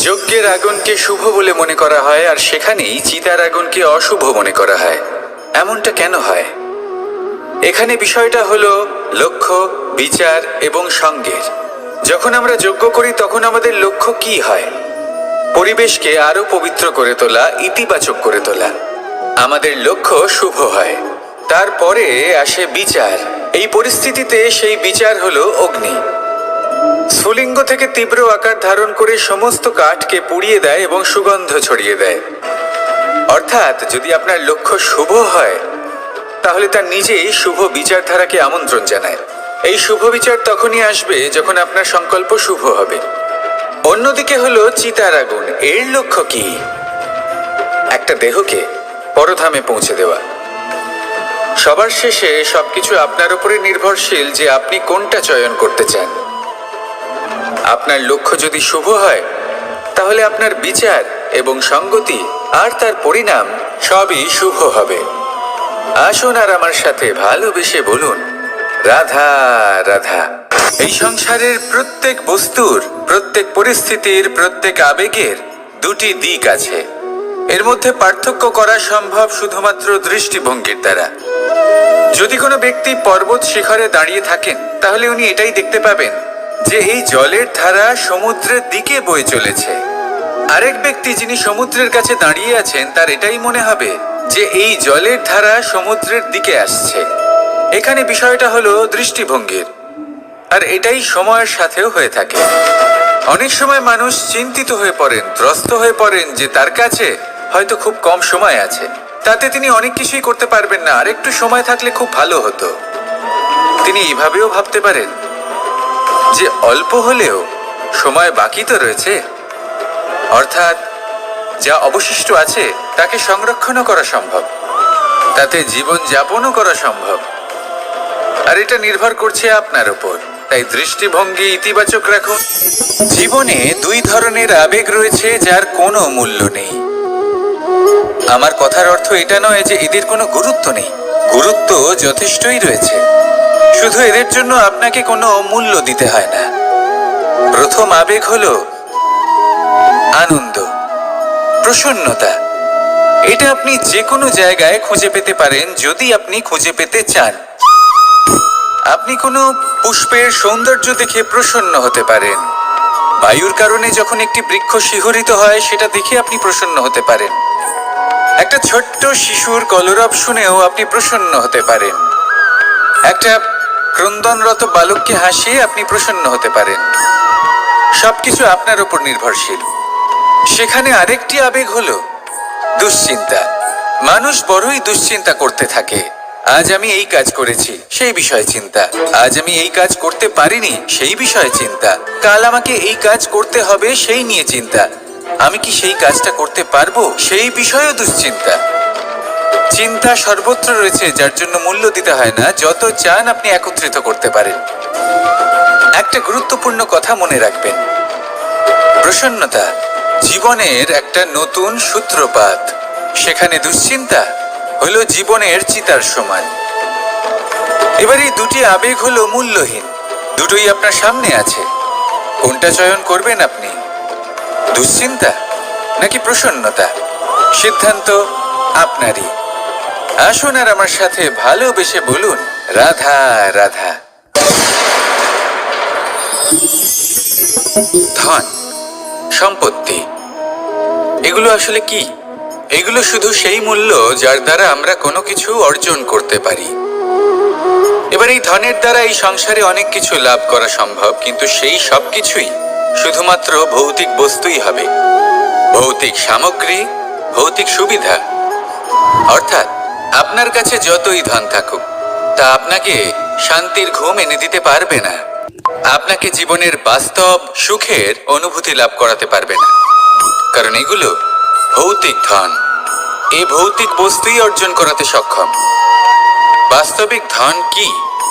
যজ্ঞের আগুনকে শুভ বলে মনে করা হয়, আর সেখানেই চিতার আগুনকে অশুভ মনে করা হয়। এমনটা কেন হয়? এখানে বিষয়টা হলো লক্ষ্য, বিচার এবং সঙ্গের। যখন আমরা যজ্ঞ করি তখন আমাদের লক্ষ্য কি হয়? পরিবেশকে আরো পবিত্র করে তোলা, ইতিবাচক করে তোলা। আমাদের লক্ষ্য শুভ হয়। তারপরে আসে বিচার। এই পরিস্থিতিতে সেই বিচার হলো অগ্নি। স্ফুলিঙ্গ থেকে তীব্র আকার ধারণ করে সমস্ত কাঠকে পুড়িয়ে দেয় এবং সুগন্ধ ছড়িয়ে দেয়। অর্থাৎ যদি আপনার লক্ষ্য শুভ হয় তাহলে তার নিজেই শুভ বিচারধারাকে আমন্ত্রণ জানায়। এই শুভ বিচার তখনই আসবে যখন আপনার সংকল্প শুভ হবে। অন্যদিকে হলো চিতার আগুন। এর লক্ষ্য কি? একটা দেহকে পরধামে পৌঁছে দেওয়া। সবার শেষে সবকিছু আপনার উপরে নির্ভরশীল যে আপনি কোনটা চয়ন করতে চান। আপনার লক্ষ্য যদি শুভ হয় তাহলে আপনার বিচার এবং সঙ্গতি আর তার পরিণাম সবই শুভ হবে। আসুন আর আমার সাথে ভালোবেসে বলুন, রাধা রাধা। এই সংসারের প্রত্যেক বস্তুর, প্রত্যেক পরিস্থিতির, প্রত্যেক আবেগের দুটি দিক আছে। এর মধ্যে পার্থক্য করা সম্ভব শুধুমাত্র দৃষ্টিভঙ্গির দ্বারা। যদি কোনো ব্যক্তি পর্বত শিখরে দাঁড়িয়ে থাকেন তাহলে উনি এটাই দেখতে পাবেন যে এই জলের ধারা সমুদ্রের দিকে বয়ে চলেছে। আরেক ব্যক্তি যিনি সমুদ্রের কাছে দাঁড়িয়ে আছেন তার এটাই মনে হবে যে এই জলের ধারা সমুদ্রের দিকে আসছে। এখানে বিষয়টা হলো দৃষ্টিভঙ্গির, আর এটাই সময়ের সাথেও হয়ে থাকে। অনেক সময় মানুষ চিন্তিত হয়ে পড়েন, ত্রস্ত হয়ে পড়েন যে তার কাছে হয়তো খুব কম সময় আছে, তাতে তিনি অনেক কিছুই করতে পারবেন না, আর একটু সময় থাকলে খুব ভালো হতো। তিনি এইভাবেও ভাবতে পারেন যে অল্প হলেও সময় বাকি তো রয়েছে, অর্থাৎ যা অবশিষ্ট আছে তাকে সংরক্ষণও করা সম্ভব, তাতে জীবন যাপনও করা সম্ভব। আর এটা নির্ভর করছে আপনার উপর। তাই দৃষ্টিভঙ্গি ইতিবাচক রাখুন। জীবনে দুই ধরনের আবেগ রয়েছে যার কোনো মূল্য নেই। আমার কথার অর্থ এটা নয় যে এদের কোনো গুরুত্ব নেই, গুরুত্ব যথেষ্টই রয়েছে, শুধু এদের জন্য আপনাকে কোনো মূল্য দিতে হয় না। প্রথম আবেগ হলো আনন্দ, প্রসন্নতা। এটা আপনি যে কোনো জায়গায় খুঁজে পেতে পারেন যদি আপনি খুঁজে পেতে চান। আপনি কোনো পুষ্পের সৌন্দর্য দেখে প্রসন্ন হতে পারেন। বায়ুর কারণে যখন একটি বৃক্ষ শিহরিত হয় সেটা দেখে আপনি প্রসন্ন হতে পারেন। একটা ছোট্ট শিশুর কলরব শুনেও আপনি প্রসন্ন হতে পারেন। একটা ক্রন্দনরত বালককে হাসিয়ে আপনি প্রসন্ন হতে পারেন। সবকিছু আপনার উপর নির্ভরশীল। সেখানে আরেকটি আবেগ হলো দুশ্চিন্তা। মানুষ বড়ই দুশ্চিন্তা করতে থাকে। আজ আমি এই কাজ করেছি, সেই বিষয়ে চিন্তা। আজ আমি এই কাজ করতে পারিনি, সেই বিষয়ে চিন্তা। কাল আমাকে এই কাজ করতে হবে, সেই নিয়ে চিন্তা। আমি কি সেই কাজটা করতে পারবো, সেই বিষয়েও দুশ্চিন্তা। চিন্তা সর্বত্র রয়েছে, যার জন্য মূল্য দিতে হয় না। যত চান আপনি একত্রিত করতে পারেন। একটা গুরুত্বপূর্ণ কথা মনে রাখবেন, প্রসন্নতা জীবনের একটা নতুন সূত্রপাত। সেখানে দুশ্চিন্তা হলো জীবনের চিতার সমান। এবার এই দুটি আবেগ হলো মূল্যহীন, দুটোই আপনার সামনে আছে। কোনটা চয়ন করবেন আপনি, দুশ্চিন্তা নাকি প্রসন্নতা? সিদ্ধান্ত আপনারই। আসুন আর আমার সাথে ভালোবেসে বলুন, রাধা রাধা। ধন, সম্পত্তি, এগুলো আসলে কি? এগুলো শুধু সেই মূল্য যার দ্বারা আমরা কোনো কিছু অর্জন করতে পারি। এবার এই ধনের দ্বারা এই সংসারে অনেক কিছু লাভ করা সম্ভব, কিন্তু সেই সব কিছুই শুধুমাত্র ভৌতিক বস্তুই হবে, ভৌতিক সামগ্রী, ভৌতিক সুবিধা। অর্থাৎ আপনার কাছে যতই ধন থাকুক তা আপনাকে শান্তির ঘুম এনে দিতে পারবে না, আপনাকে জীবনের বাস্তব সুখের অনুভূতি লাভ করাতে পারবে না, কারণ এগুলো ভৌতিক ধন। এই ভৌতিক বস্তুই অর্জন করাতে সক্ষম। বাস্তবিক ধন কি?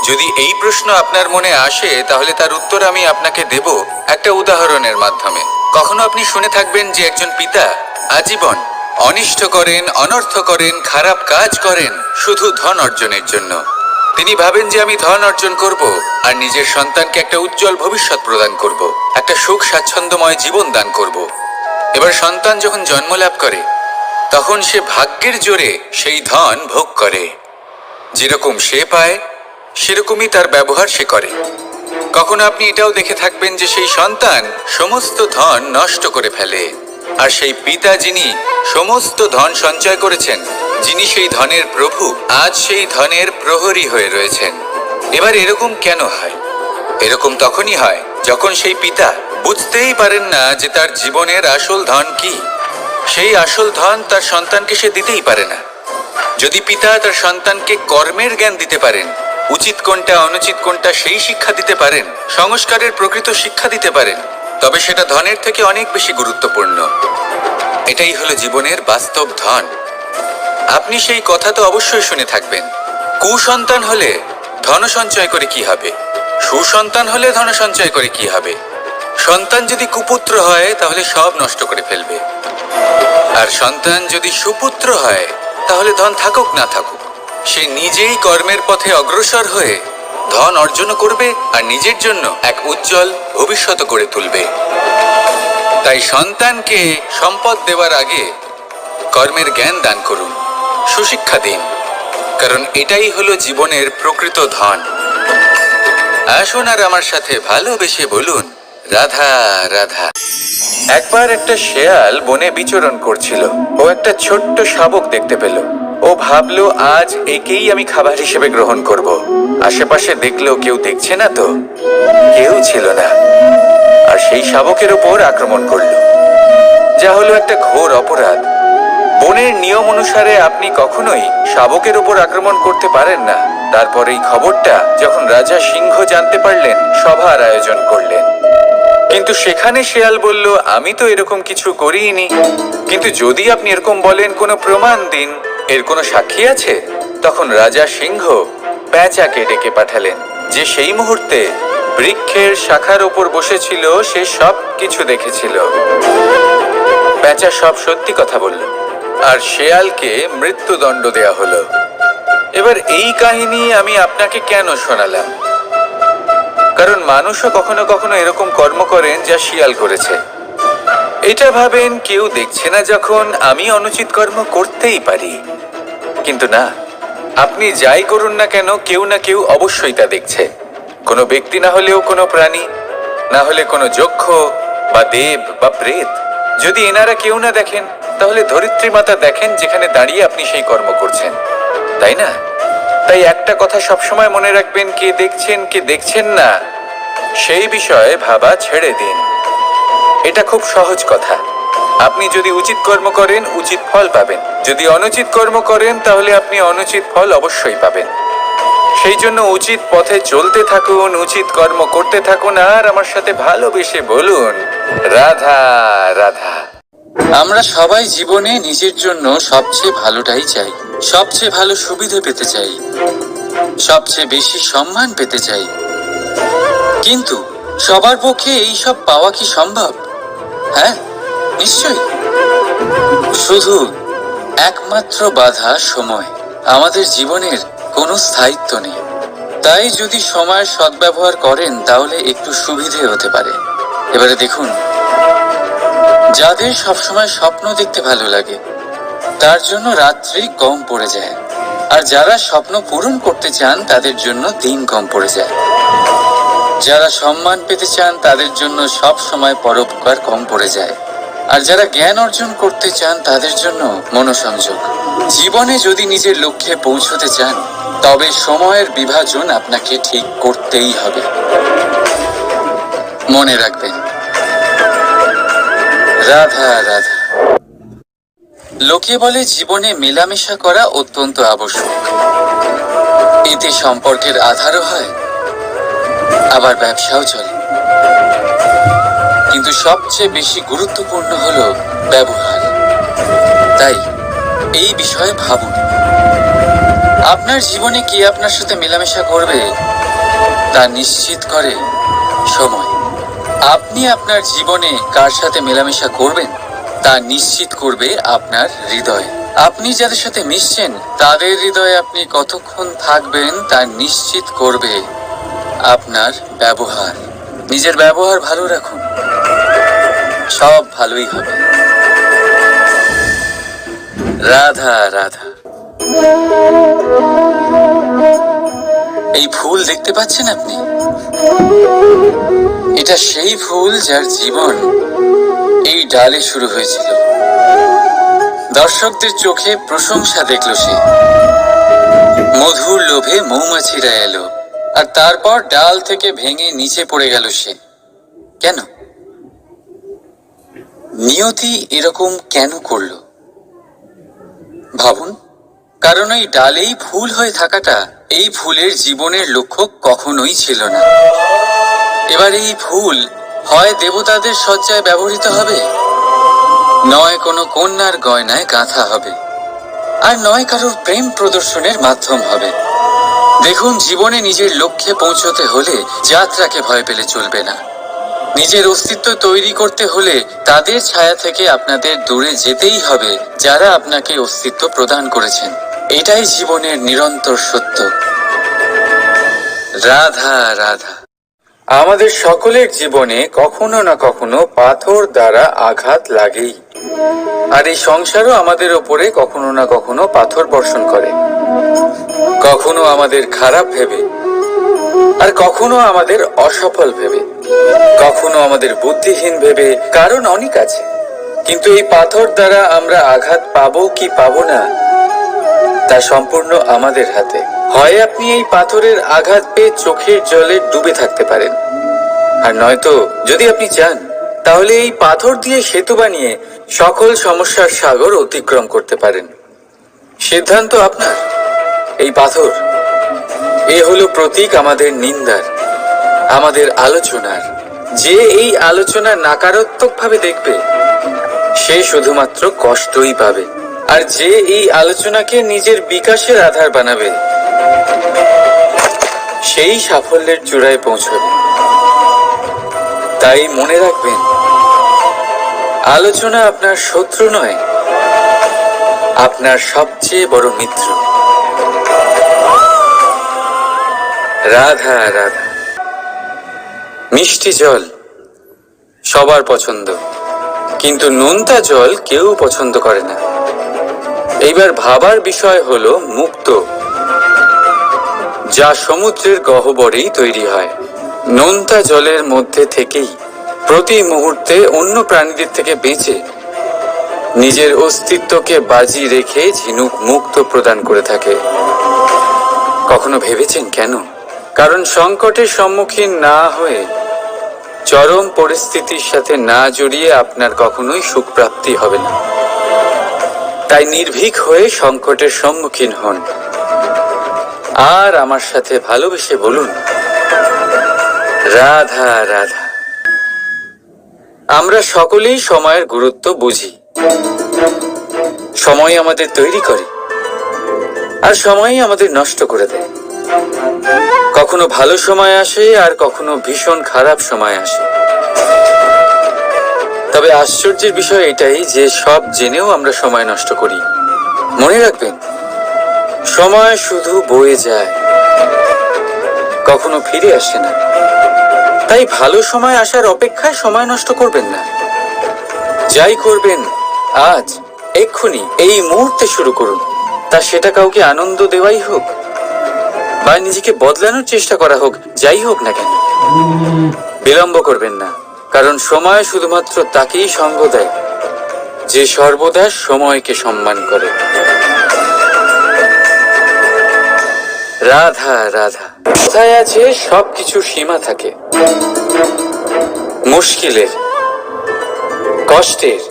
যদি এই প্রশ্ন আপনার মনে আসে তাহলে তার উত্তর আমি আপনাকে দেব একটা উদাহরণের মাধ্যমে। কখনো আপনি শুনে থাকবেন যে একজন পিতা আজীবন অনিষ্ট করেন, অনর্থ করেন, খারাপ কাজ করেন শুধু ধন অর্জনের জন্য। তিনি ভাবেন যে আমি ধন অর্জন করব আর নিজের সন্তানকে একটা উজ্জ্বল ভবিষ্যৎ প্রদান করব, একটা সুখ স্বাচ্ছন্দ্যময় জীবন দান করব। এবার সন্তান যখন জন্ম লাভ করে তখন সে ভাগ্যের জোরে সেই ধন ভোগ করে। যেরকম সে পায় সেরকমই তার ব্যবহার সে করে। কখনো আপনি এটাও দেখে থাকবেন যে সেই সন্তান সমস্ত ধন নষ্ট করে ফেলে, আর সেই পিতা যিনি সমস্ত ধন সঞ্চয় করেছেন, যিনি সেই ধনের প্রভু, আজ সেই ধনের প্রহরী হয়ে রয়েছেন। এবার এরকম কেন হয়? এরকম তখনই হয় যখন সেই পিতা বুঝতেই পারেন না যে তার জীবনের আসল ধন কি। সেই আসল ধন তার সন্তানকে সে দিতেই পারে না। যদি পিতা তার সন্তানকে কর্মের জ্ঞান দিতে পারেন, উচিত কোনটা অনুচিত কোনটা সেই শিক্ষা দিতে পারেন, সংস্কারের প্রকৃত শিক্ষা দিতে পারেন, তবে সেটা ধনের থেকে অনেক বেশি গুরুত্বপূর্ণ। এটাই হলো জীবনের বাস্তব ধন। আপনি সেই কথা তো অবশ্যই শুনে থাকবেন কুসন্তান হলে ধন সঞ্চয় করে কি হবে? সুসন্তান হলে ধন সঞ্চয় করে কি হবে? সন্তান যদি কুপুত্র হয় তাহলে সব নষ্ট করে ফেলবে, আর সন্তান যদি সুপুত্র হয় তাহলে ধন থাকুক না থাকুক সে নিজেই কর্মের পথে অগ্রসর হয়ে ধন অর্জন করবে আর নিজের জন্য এক উজ্জ্বল ভবিষ্যৎ গড়ে তুলবে। তাই সন্তানকে সম্পদ দেওয়ার আগে কর্মের জ্ঞান দান করুন, সুশিক্ষা দিন, কারণ এটাই হলো জীবনের প্রকৃত ধন। আসুন আর আমার সাথে ভালোবেসে বলুন, রাধা রাধা। একবার একটা শেয়াল বনে বিচরণ করছিল। ও একটা ছোট্ট শাবক দেখতে পেল। ও ভাবলো, আজ একেই আমি খাবার হিসেবে গ্রহণ করব। আশেপাশে দেখলো কেউ দেখছে না তো, কেউ ছিল না, আর সেই শাবকের উপর আক্রমণ করলো, যা হলো একটা ঘোর অপরাধ। বনের নিয়ম অনুসারে আপনি কখনোই শাবকের উপর আক্রমণ করতে পারেন না। তারপর এই খবরটা যখন রাজা সিংহ জানতে পারলেন, সভার আয়োজন করলেন। কিন্তু সেখানে শেয়াল বলল, আমি তো এরকম কিছু করিনি, কিন্তু যদি আপনি এরকম বলেন কোনো প্রমাণ দিন, এর কোনো সাক্ষী আছে? তখন রাজা সিংহ পেঁচাকে ডেকে পাঠালেন, যে সেই মুহূর্তে বৃক্ষের শাখার ওপর বসেছিল। সে সব কিছু দেখেছিল। পেঁচা সব সত্যি কথা বলল, আর শেয়ালকে মৃত্যুদণ্ড দেয়া হলো। এবার এই কাহিনী আমি আপনাকে কেন শোনালাম? কারণ মানুষও কখনো কখনো এরকম কর্ম করেন যা শিয়াল করেছে। এটা ভাবেন কেউ দেখছে না যখন আমি অনুচিত কর্ম করতেই পারি, কিন্তু না, আপনি যাই করুন না কেন কেউ না কেউ অবশ্যই তা দেখছে। কোনো ব্যক্তি না হলেও কোনো প্রাণী, না হলে কোনো যক্ষ বা দেব বা প্রেত। যদি এনারা কেউ না দেখেন, তাহলে ধরিত্রী মাতা দেখেন, যেখানে দাঁড়িয়ে আপনি সেই কর্ম করছেন, তাই না? তাই একটা কথা সবসময় মনে রাখবেন, কে দেখছেন কে দেখছেন না সেই বিষয়ে ভাবা ছেড়ে দিন। এটা খুব সহজ কথা। আপনি যদি উচিত কর্ম করেন উচিত ফল পাবেন, যদি অনুচিত কর্ম করেন তাহলে আপনি অনুচিত ফল অবশ্যই পাবেন। সেই জন্য উচিত পথে চলতে থাকুন, উচিত কর্ম করতে থাকুন, আর আমার সাথে ভালোবেসে বলুন, রাধা রাধা। আমরা সবাই জীবনে নিজের জন্য সবচেয়ে ভালোটাই চাই, সবচেয়ে ভালো সুবিধা পেতে চাই, সবচেয়ে বেশি সম্মান পেতে চাই। কিন্তু সবার পক্ষে এই সব পাওয়া কি সম্ভব? হ্যাঁ, নিশ্চয়ই। শুধু একমাত্র বাধা সময়। আমাদের জীবনের কোনো স্থায়িত্ব নেই। তাই যদি সময়ের সদ্ব্যবহার করেন তাহলে একটু সুবিধে হতে পারে। এবারে দেখুন, যাদের সবসময় স্বপ্ন দেখতে ভালো লাগে তার জন্য রাত্রি কম পড়ে যায়, আর যারা স্বপ্ন পূরণ করতে চান তাদের জন্য দিন কম পড়ে যায়। যারা সম্মান পেতে চান তাদের জন্য সব সময় পরোপকার কম পড়ে যায়, আর যারা জ্ঞান অর্জন করতে চান তাদের জন্য মনোসংযোগ। জীবনে যদি নিজের লক্ষ্যে পৌঁছতে চান তবে সময়ের বিভাজন আপনাকে ঠিক করতেই হবে। মনে রাখবেন, রাধা রাধা। লোকে বলে জীবনে মেলামেশা করা অত্যন্ত আবশ্যক। এতে সম্পর্কের আধারও হয়, আবার ব্যবসাও চলে। কিন্তু সবচেয়ে বেশি গুরুত্বপূর্ণ হলো ব্যবহার। তাই এই বিষয়ে ভাবুন, আপনার জীবনে কে আপনার সাথে মেলামেশা করবে তা নিশ্চিত করে সময়। আপনি আপনার জীবনে কার সাথে মেলামেশা করবেন তা নিশ্চিত করবে আপনার হৃদয়। আপনি যাদের সাথে মিশছেন তাদের হৃদয়ে আপনি কতক্ষণ থাকবেন তা নিশ্চিত করবে আপনার ব্যবহার। নিজের ব্যবহার ভালো রাখুন, সব ভালোই হবে। রাধা রাধা। এই ফুল দেখতে পাচ্ছেন আপনি? এটা সেই ফুল যার জীবন এই ডালে শুরু হয়েছিল। দর্শকদের চোখে প্রশংসা দেখল সে, মধুর লোভে মৌমাছিরা এলো, আর তারপর ডাল থেকে ভেঙে নিচে পড়ে গেল সে। কেন? নিয়তি এরকম কেন করলো ভাবুন। কারণ এই ডালেই ফুল হয়ে থাকাটা এই ফুলের জীবনের লক্ষ্য কখনোই ছিল না। এবার এই ফুল হয় দেবতাদের সজ্জায় ব্যবহৃত হবে, নয় কোনো কন্যার গয়নায় গাঁথা হবে, আর নয় কারোর প্রেম প্রদর্শনের মাধ্যম হবে। দেখুন, জীবনে নিজের লক্ষ্যে পৌঁছতে হলে যাত্রাকে ভয় পেলে চলবে না। নিজের অস্তিত্ব তৈরি করতে হলে তাদের ছায়া থেকে আপনাদের দূরে যেতেই হবে যারা আপনাকে অস্তিত্ব প্রদান করেছেন। এটাই জীবনের নিরন্তর সত্য। রাধা রাধা। আমাদের সকলের জীবনে কখনো না কখনো পাথর দ্বারা আঘাত লাগেই, আর এই সংসারও আমাদের ওপরে কখনো না কখনো পাথর বর্ষণ করে। কখনো আমাদের খারাপ ভেবে, আর কখনো আমাদের অসফল ভেবে, কখনো আমাদের বুদ্ধিহীন ভেবে। কারণ অনেক আছে, কিন্তু এই পাথর দ্বারা আমরা আঘাত পাবো কি পাবো না তা সম্পূর্ণ আমাদের হাতে। হয় আপনি এই পাথরের আঘাত পেয়ে চোখের জলে ডুবে থাকতে পারেন, আর নয়তো যদি আপনি চান তাহলে এই পাথর দিয়ে সেতু বানিয়ে সকল সমস্যার সাগর অতিক্রম করতে পারেন। সিদ্ধান্ত আপনার। এই পাথর এ হলো প্রতীক আমাদের নিন্দার, আমাদের আলোচনার। যে এই আলোচনা নাকারাত্মকভাবে দেখবে সে শুধুমাত্র কষ্টই পাবে, আর যে এই আলোচনাকে নিজের বিকাশের আধার বানাবে সেই সাফল্যের চূড়ায় পৌঁছবে। তাই মনে রাখবেন, আলোচনা আপনার শত্রু নয়, আপনার সবচেয়ে বড় মিত্র। রাধা রাধা। মিষ্টি জল সবার পছন্দ, কিন্তু নোনতা জল কেউ পছন্দ করে না। এইবার ভাবার বিষয় হলো মুক্তো, যা সমুদ্রের গহ্বরেই তৈরি হয়। নোনতা জলের মধ্যে থেকেই প্রতি মুহূর্তে অন্য প্রাণীদের থেকে বেঁচে নিজের অস্তিত্বকে বাজি রেখে ঝিনুক মুক্ত প্রদান করে থাকে। কখনো ভেবেছেন কেন? কারণ সংকটের সম্মুখীন না হয়ে, চরম পরিস্থিতির সাথে না জড়িয়ে আপনার কখনোই সুখ প্রাপ্তি হবে না। তাই নির্ভীক হয়ে সংকটের সম্মুখীন হন, আর আমার সাথে ভালোবেসে বলুন, রাধা রাধা। আমরা সকলেই সময়ের গুরুত্ব বুঝি। সময় আমাদের তৈরি করে, আর সময়ই আমাদের নষ্ট করে দেয়। কখনো ভালো সময় আসে, আর কখনো ভীষণ খারাপ সময় আসে। তবে আশ্চর্যের বিষয় এটাই যে সব জেনেও আমরা সময় নষ্ট করি। মনে রাখবেন, সময় শুধু বয়ে যায়, কখনো ফিরে আসে না। তাই ভালো সময় আসার অপেক্ষায় সময় নষ্ট করবেন না। যাই করবেন আজ, এক্ষুনি, এই মুহূর্তে শুরু করুন। তা সেটা কাউকে আনন্দ দেওয়াই হোক, বা নিজেকে বদলানোর চেষ্টা করা হোক, যাই হোক না কেন, বিলম্ব করবেন না। কারণ সময় শুধুমাত্র তাকেই সঙ্গ দেয় যে সর্বদা সময়কে সম্মান করে। রাধা রাধা। কথায় আছে, সবকিছু সীমা থাকে। মুশকিলের, কষ্টের,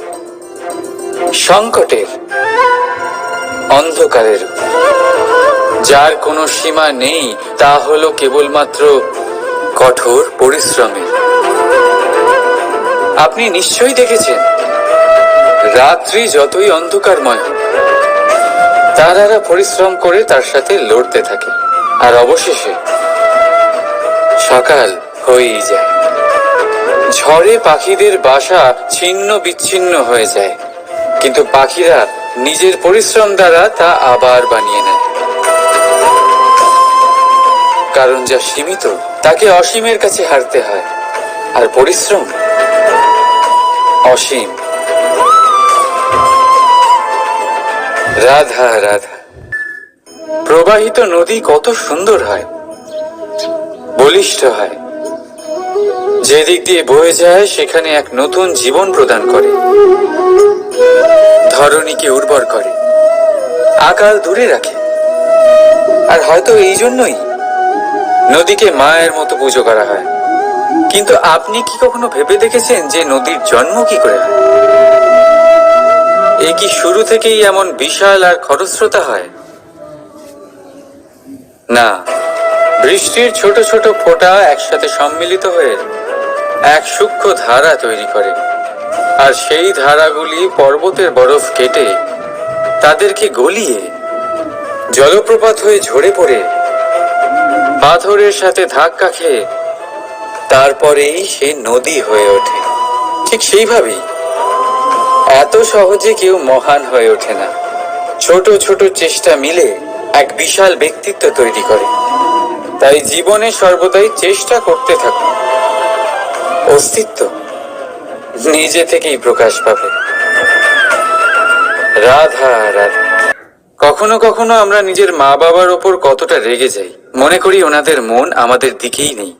সংকটের, অন্ধকারের। যার কোনো সীমা নেই তা হলো কেবলমাত্র কঠোর পরিশ্রমের। আপনি নিশ্চয়ই দেখেছেন, রাত্রি যতই অন্ধকারময় হোক, তারারা পরিশ্রম করে তার সাথে লড়তে থাকে, আর অবশেষে সকাল হয়েই যায়। ঝড়ে পাখিদের বাসা ছিন্ন বিচ্ছিন্ন হয়ে যায়, কিন্তু পাখিরা নিজের পরিশ্রম দ্বারা তা আবার বানিয়ে নেয়। কারণ যা সীমিত তাকে অসীমের কাছে হারতে হয়, আর পরিশ্রম অসীম। রাধা রাধা। প্রবাহিত নদী কত সুন্দর হয়, বলিষ্ঠ হয়। যেদিক দিয়ে বয়ে যায় সেখানে এক নতুন জীবন প্রদান করে, ধরণীকে উর্বর করে, আকাল দূরে রাখে। আর হয়তো এই জন্যই নদীকে মায়ের মতো পুজো করা হয়। কিন্তু আপনি কি কখনো ভেবে দেখেছেন যে নদীর জন্ম কি করে হয়? এ কি শুরু থেকেই এমন বিশাল আর খরস্রোতা হয়? না, বৃষ্টির ছোট ছোট ফোঁটা একসাথে সম্মিলিত হয়ে এক সূক্ষ্ম ধারা তৈরি করে, আর সেই ধারাগুলি পর্বতের বরফ কেটে তাদেরকে গলিয়ে জলপ্রপাত হয়ে ঝরে পড়ে পাথরের সাথে ধাক্কা খেয়ে তারপরেই সে নদী হয়ে ওঠে। ঠিক সেইভাবেই এত সহজে কেউ মহান হয়ে ওঠে না। ছোট ছোট চেষ্টা মিলে এক বিশাল ব্যক্তিত্ব তৈরি করে। তাই জীবনে সর্বদাই চেষ্টা করতে থাকুন। অস্তিত্ব নিজে থেকেই প্রকাশ পাবে। রাধা রাধা। কখনো কখনো আমরা নিজের মা বাবার ওপর কতটা রেগে যাই, মনে করি ওনাদের মন আমাদের দিকেই নেই।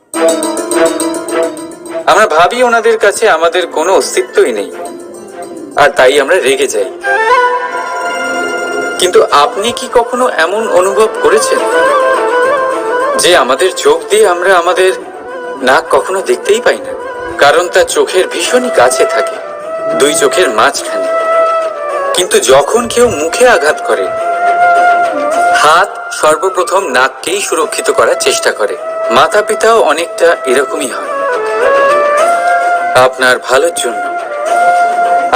আমরা ভাবি ওনাদের কাছে আমাদের কোনো অস্তিত্বই নেই, আর তাই আমরা রেগে যাই। কিন্তু আপনি কি কখনো এমন অনুভব করেছেন যে আমাদের চোখ দিয়ে আমরা আমাদের নাক কখনো দেখতেই পাই না, কারণ তা চোখের ভীষণই কাছে থাকে, দুই চোখের মাঝখানে। কিন্তু যখন কেউ মুখে আঘাত করে, হাত সর্বপ্রথম নাককেই সুরক্ষিত করার চেষ্টা করে। মাতা পিতাও অনেকটা এরকমই হয়। আপনার ভালোর জন্য,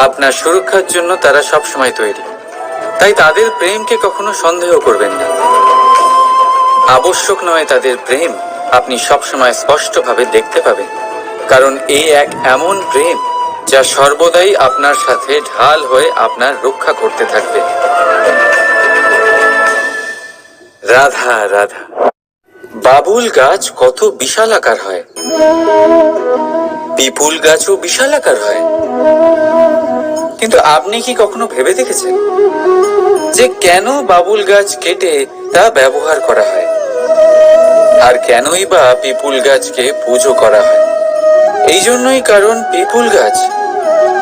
আপনার সুরক্ষার জন্য তারা সবসময় তৈরি। তাই তাদের প্রেমকে কখনো সন্দেহ করবেন না। আবশ্যক নয় তাদের প্রেম আপনি সবসময় স্পষ্টভাবে দেখতে পাবেন, কারণ এই এক এমন প্রেম যা সর্বদাই আপনার সাথে ঢাল হয়ে আপনার রক্ষা করতে থাকবে। রাধা রাধা। বাবুল গাছ কত বিশাল আকার হয়, পিপুল গাছও বিশাল আকার হয়। কিন্তু আপনি কি কখনো ভেবে দেখেছেন যে কেন বাবুল গাছ কেটে তা ব্যবহার করা হয়, আর কেনই বা পিপুল গাছকে পুজো করা হয়? এই জন্যই, কারণ পিপুল গাছ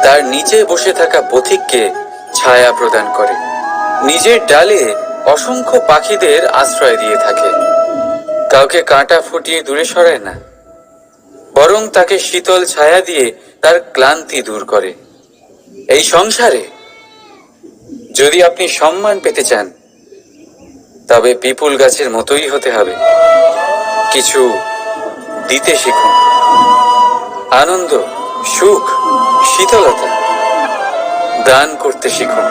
তার নিচে বসে থাকা পথিককে ছায়া প্রদান করে, নিজের ডালে অসংখ্য পাখিদের আশ্রয় দিয়ে থাকে, কাউকে কাঁটা ফুটিয়ে দূরে সরায় না, বরং তাকে শীতল ছায়া দিয়ে তার ক্লান্তি দূর করে। এই সংসারে যদি আপনি সম্মান পেতে চান, তবে পিপুল গাছের মতোই হতে হবে। কিছু দিতে শিখুন, আনন্দ, সুখ, শীতলতা দান করতে শিখুন।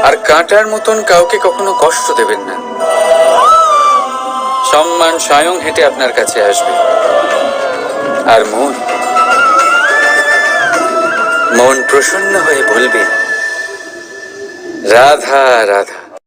আর কাঁটার মতন কাউকে কখনো কষ্ট দেবেন না। সম্মান স্বয়ং হেঁটে আপনার কাছে আসবে। আর মন প্রসন্ন হয়ে বলবে, রাধা রাধা।